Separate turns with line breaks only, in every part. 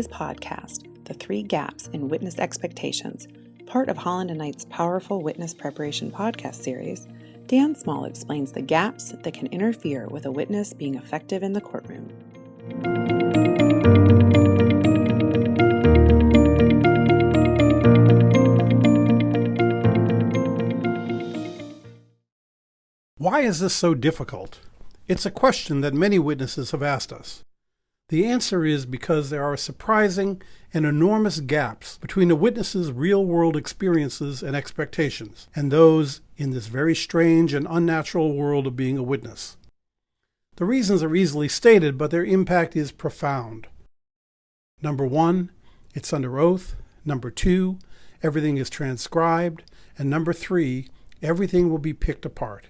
today's podcast, The 3 Gaps in Witness Expectations, part of Holland Knight's powerful witness preparation podcast series, Dan Small explains the gaps that can interfere with a witness being effective in the courtroom.
Why is this so difficult? It's a question that many witnesses have asked us. The answer is because there are surprising and enormous gaps between a witness's real-world experiences and expectations and those in this very strange and unnatural world of being a witness. The reasons are easily stated, but their impact is profound. Number 1, it's under oath. Number 2, everything is transcribed. And number 3, everything will be picked apart.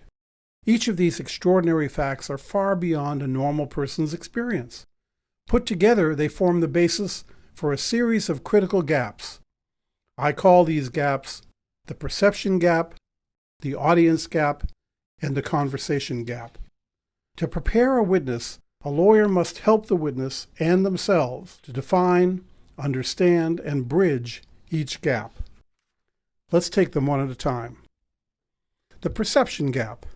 Each of these extraordinary facts are far beyond a normal person's experience. Put together, they form the basis for a series of critical gaps. I call these gaps the perception gap, the audience gap, and the conversation gap. To prepare a witness, a lawyer must help the witness and themselves to define, understand, and bridge each gap. Let's take them one at a time. The perception gap.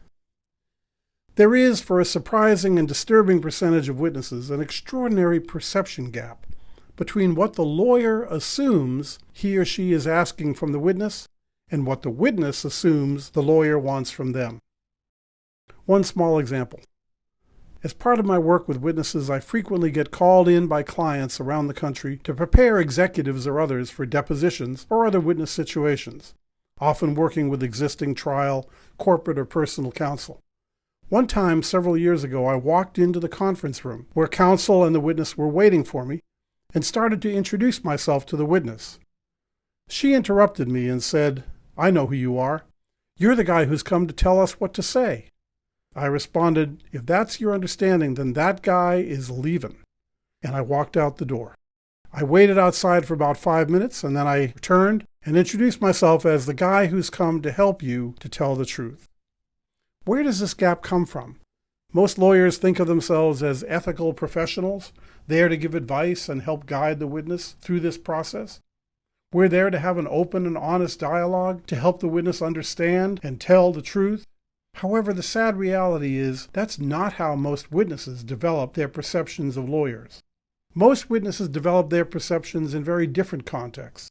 There is, for a surprising and disturbing percentage of witnesses, an extraordinary perception gap between what the lawyer assumes he or she is asking from the witness and what the witness assumes the lawyer wants from them. One small example. As part of my work with witnesses, I frequently get called in by clients around the country to prepare executives or others for depositions or other witness situations, often working with existing trial, corporate, or personal counsel. One time, several years ago, I walked into the conference room where counsel and the witness were waiting for me and started to introduce myself to the witness. She interrupted me and said, "I know who you are. You're the guy who's come to tell us what to say." I responded, "If that's your understanding, then that guy is leaving." And I walked out the door. I waited outside for about 5 minutes, and then I returned and introduced myself as the guy who's come to help you to tell the truth. Where does this gap come from? Most lawyers think of themselves as ethical professionals, there to give advice and help guide the witness through this process. We're there to have an open and honest dialogue to help the witness understand and tell the truth. However, the sad reality is that's not how most witnesses develop their perceptions of lawyers. Most witnesses develop their perceptions in very different contexts.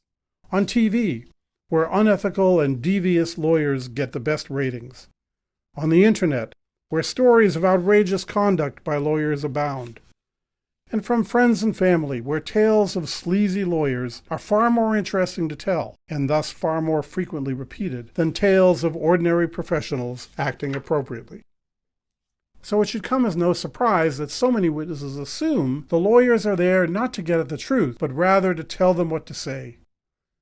On TV, where unethical and devious lawyers get the best ratings. On the internet, where stories of outrageous conduct by lawyers abound. And from friends and family, where tales of sleazy lawyers are far more interesting to tell, and thus far more frequently repeated, than tales of ordinary professionals acting appropriately. So it should come as no surprise that so many witnesses assume the lawyers are there not to get at the truth, but rather to tell them what to say,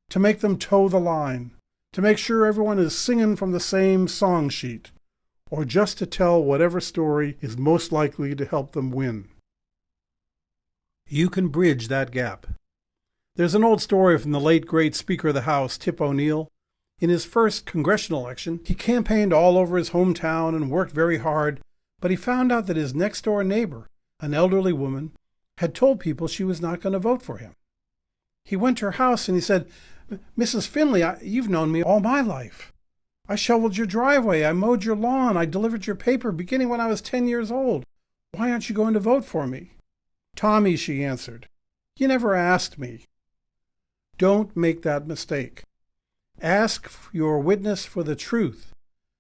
to make them toe the line, to make sure everyone is singing from the same song sheet, or just to tell whatever story is most likely to help them win. You can bridge that gap. There's an old story from the late great Speaker of the House, Tip O'Neill. In his first congressional election, he campaigned all over his hometown and worked very hard, but he found out that his next-door neighbor, an elderly woman, had told people she was not going to vote for him. He went to her house and he said, "Mrs. Finley, you've known me all my life. I shoveled your driveway, I mowed your lawn, I delivered your paper beginning when I was 10 years old. Why aren't you going to vote for me?" "Tommy," she answered, "you never asked me." Don't make that mistake. Ask your witness for the truth,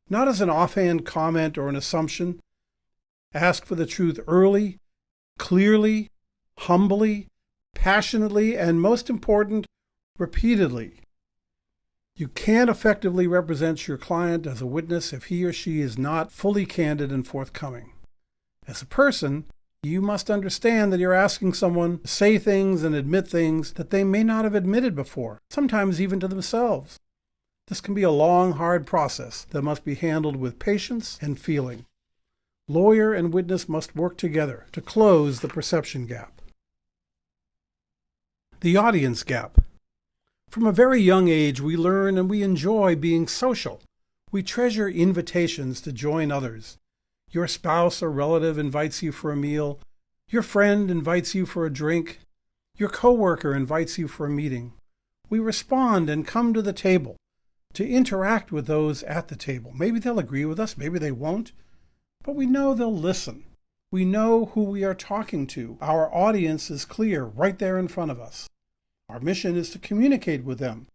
not as an offhand comment or an assumption. Ask for the truth early, clearly, humbly, passionately, and most important, repeatedly. You can't effectively represent your client as a witness if he or she is not fully candid and forthcoming. As a person, you must understand that you're asking someone to say things and admit things that they may not have admitted before, sometimes even to themselves. This can be a long, hard process that must be handled with patience and feeling. Lawyer and witness must work together to close the perception gap. The audience gap. From a very young age, we learn and we enjoy being social. We treasure invitations to join others. Your spouse or relative invites you for a meal. Your friend invites you for a drink. Your coworker invites you for a meeting. We respond and come to the table to interact with those at the table. Maybe they'll agree with us, maybe they won't, but we know they'll listen. We know who we are talking to. Our audience is clear right there in front of us. Our mission is to communicate with them,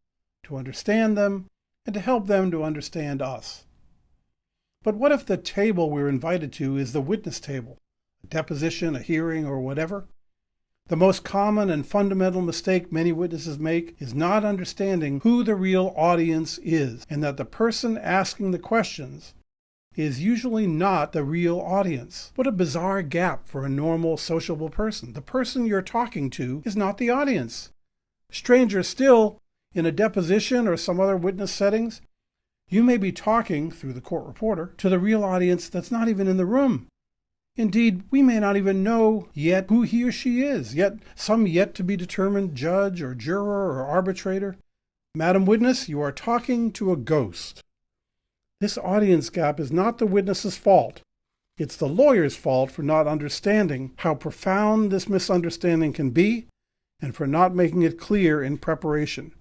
to understand them, and to help them to understand us. But what if the table we're invited to is the witness table, a deposition, a hearing, or whatever? The most common and fundamental mistake many witnesses make is not understanding who the real audience is, and that the person asking the questions is usually not the real audience. What a bizarre gap for a normal, sociable person. The person you're talking to is not the audience. Stranger still, in a deposition or some other witness settings, you may be talking, through the court reporter, to the real audience that's not even in the room. Indeed, we may not even know yet who he or she is, yet some yet to be determined judge or juror or arbitrator. Madam Witness, you are talking to a ghost. This audience gap is not the witness's fault. It's the lawyer's fault for not understanding how profound this misunderstanding can be and for not making it clear in preparation.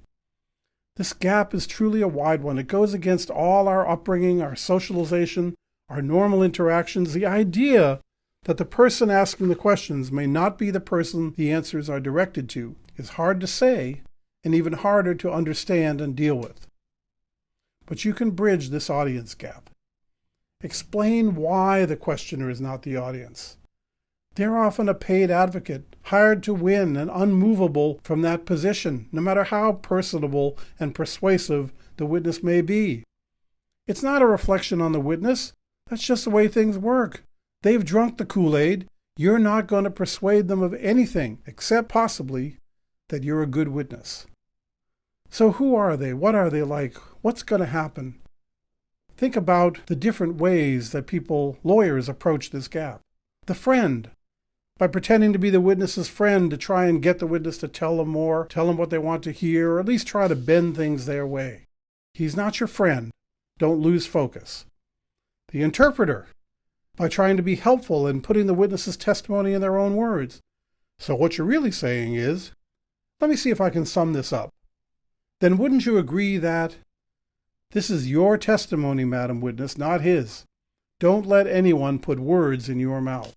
This gap is truly a wide one. It goes against all our upbringing, our socialization, our normal interactions. The idea that the person asking the questions may not be the person the answers are directed to is hard to say and even harder to understand and deal with. But you can bridge this audience gap. Explain why the questioner is not the audience. They're often a paid advocate, hired to win and unmovable from that position, no matter how personable and persuasive the witness may be. It's not a reflection on the witness. That's just the way things work. They've drunk the Kool-Aid. You're not going to persuade them of anything, except possibly that you're a good witness. So who are they? What are they like? What's going to happen? Think about the different ways that lawyers approach this gap. The friend, by pretending to be the witness's friend to try and get the witness to tell them more, tell them what they want to hear, or at least try to bend things their way. He's not your friend. Don't lose focus. The interpreter, by trying to be helpful and putting the witness's testimony in their own words. So what you're really saying is, let me see if I can sum this up. Then wouldn't you agree that this is your testimony, Madam Witness, not his? Don't let anyone put words in your mouth.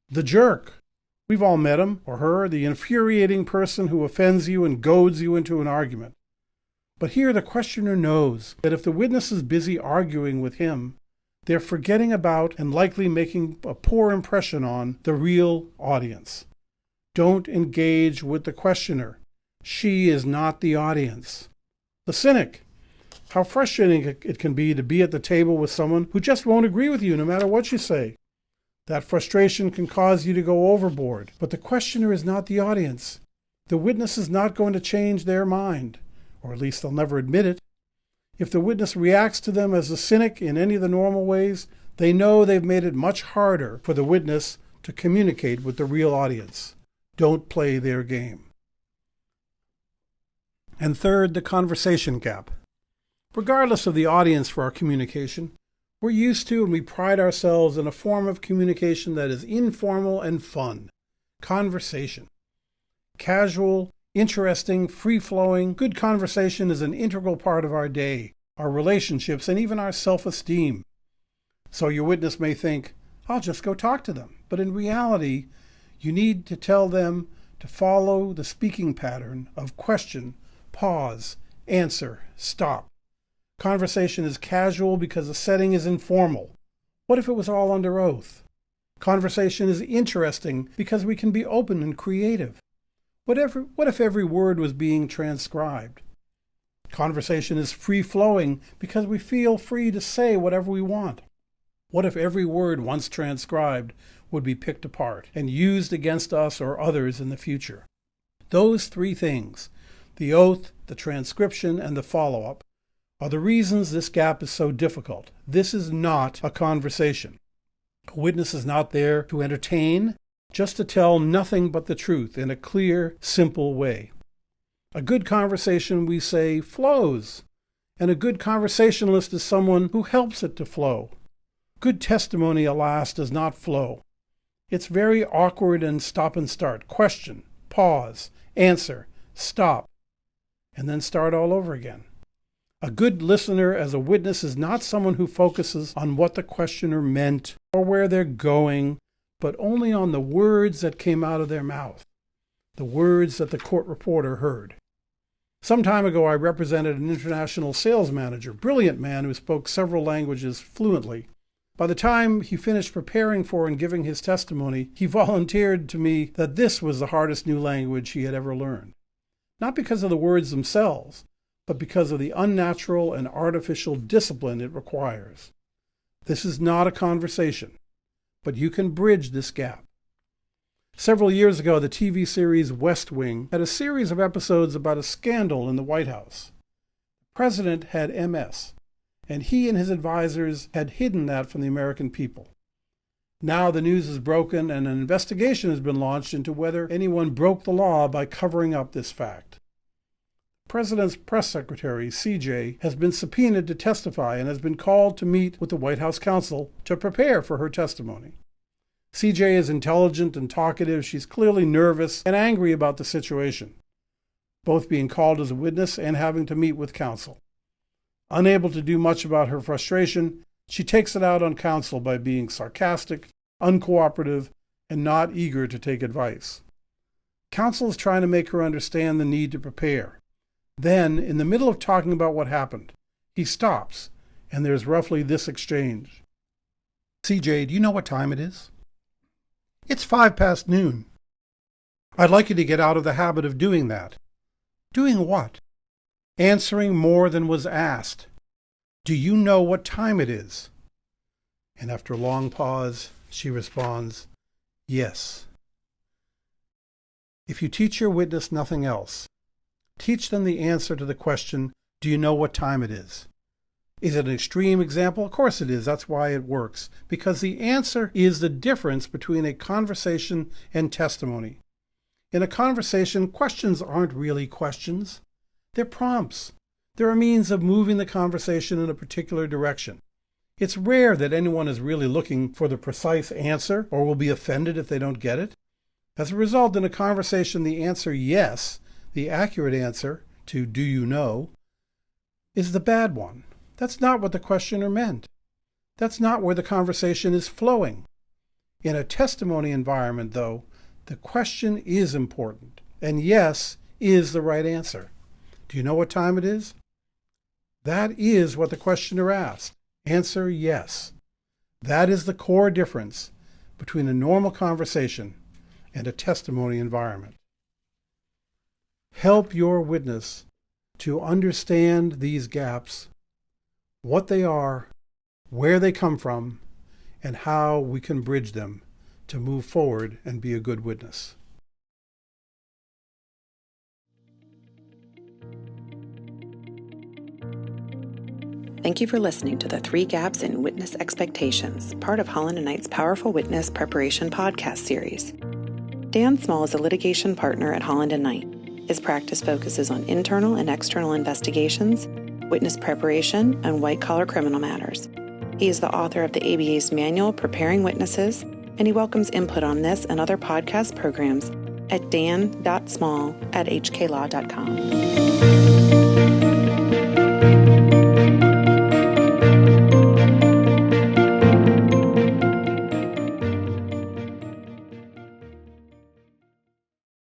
The jerk. We've all met him or her, the infuriating person who offends you and goads you into an argument. But here the questioner knows that if the witness is busy arguing with him, they're forgetting about and likely making a poor impression on the real audience. Don't engage with the questioner. She is not the audience. The cynic. How frustrating it can be to be at the table with someone who just won't agree with you no matter what you say. That frustration can cause you to go overboard, but the questioner is not the audience. The witness is not going to change their mind, or at least they'll never admit it. If the witness reacts to them as a cynic in any of the normal ways, they know they've made it much harder for the witness to communicate with the real audience. Don't play their game. And third, the conversation gap. Regardless of the audience for our communication, we're used to and we pride ourselves in a form of communication that is informal and fun. Conversation. Casual, interesting, free-flowing, good conversation is an integral part of our day, our relationships, and even our self-esteem. So your witness may think, I'll just go talk to them. But in reality, you need to tell them to follow the speaking pattern of question, pause, answer, stop. Conversation is casual because the setting is informal. What if it was all under oath? Conversation is interesting because we can be open and creative. What if every word was being transcribed? Conversation is free-flowing because we feel free to say whatever we want. What if every word once transcribed would be picked apart and used against us or others in the future? Those three things, the oath, the transcription, and the follow-up, are the reasons this gap is so difficult. This is not a conversation. A witness is not there to entertain, just to tell nothing but the truth in a clear, simple way. A good conversation, we say, flows, and a good conversationalist is someone who helps it to flow. Good testimony, alas, does not flow. It's very awkward and stop and start. Question, pause, answer, stop, and then start all over again. A good listener as a witness is not someone who focuses on what the questioner meant or where they're going, but only on the words that came out of their mouth, the words that the court reporter heard. Some time ago, I represented an international sales manager, brilliant man who spoke several languages fluently. By the time he finished preparing for and giving his testimony, he volunteered to me that this was the hardest new language he had ever learned. Not because of the words themselves, but because of the unnatural and artificial discipline it requires. This is not a conversation, but you can bridge this gap. Several years ago, the TV series West Wing had a series of episodes about a scandal in the White House. The president had MS, and he and his advisors had hidden that from the American people. Now the news is broken, and an investigation has been launched into whether anyone broke the law by covering up this fact. The president's press secretary, CJ, has been subpoenaed to testify and has been called to meet with the White House counsel to prepare for her testimony. CJ is intelligent and talkative. She's clearly nervous and angry about the situation, both being called as a witness and having to meet with counsel. Unable to do much about her frustration, she takes it out on counsel by being sarcastic, uncooperative, and not eager to take advice. Counsel is trying to make her understand the need to prepare. Then, in the middle of talking about what happened, he stops, and there's roughly this exchange. CJ, do you know what time it is? It's 5 past noon. I'd like you to get out of the habit of doing that. Doing what? Answering more than was asked. Do you know what time it is? And after a long pause, she responds, yes. If you teach your witness nothing else, teach them the answer to the question, do you know what time it is? Is it an extreme example? Of course it is. That's why it works. Because the answer is the difference between a conversation and testimony. In a conversation, questions aren't really questions. They're prompts. They're a means of moving the conversation in a particular direction. It's rare that anyone is really looking for the precise answer or will be offended if they don't get it. As a result, in a conversation, the answer yes, the accurate answer to do you know, is the bad one. That's not what the questioner meant. That's not where the conversation is flowing. In a testimony environment, though, the question is important, and yes is the right answer. Do you know what time it is? That is what the questioner asked. Answer yes. That is the core difference between a normal conversation and a testimony environment. Help your witness to understand these gaps, what they are, where they come from, and how we can bridge them to move forward and be a good witness.
Thank you for listening to the 3 Gaps in Witness Expectations, part of Holland Knight's Powerful Witness Preparation podcast series. Dan Small is a litigation partner at Holland Knight. His practice focuses on internal and external investigations, witness preparation, and white-collar criminal matters. He is the author of the ABA's manual Preparing Witnesses, and he welcomes input on this and other podcast programs at dan.small@hklaw.com.